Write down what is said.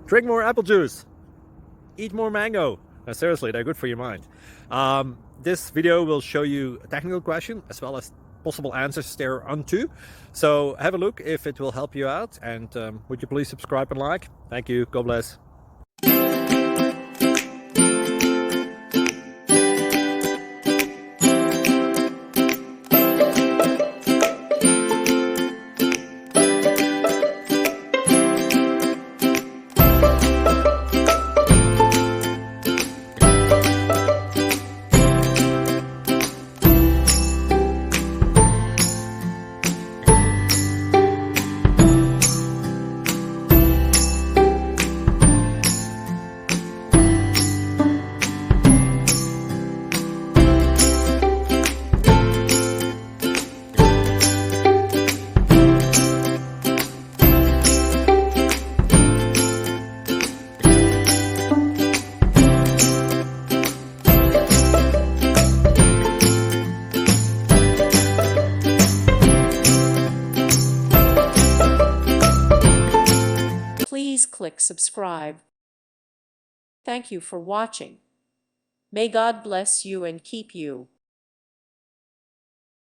Drink more apple juice. Eat more mango. No, seriously, they're good for your mind. This video will show you a technical question as well as possible answers thereunto. So have a look if it will help you out, and would you please subscribe and like? Thank you. God bless. Please click subscribe. Thank you for watching. May God bless you and keep you.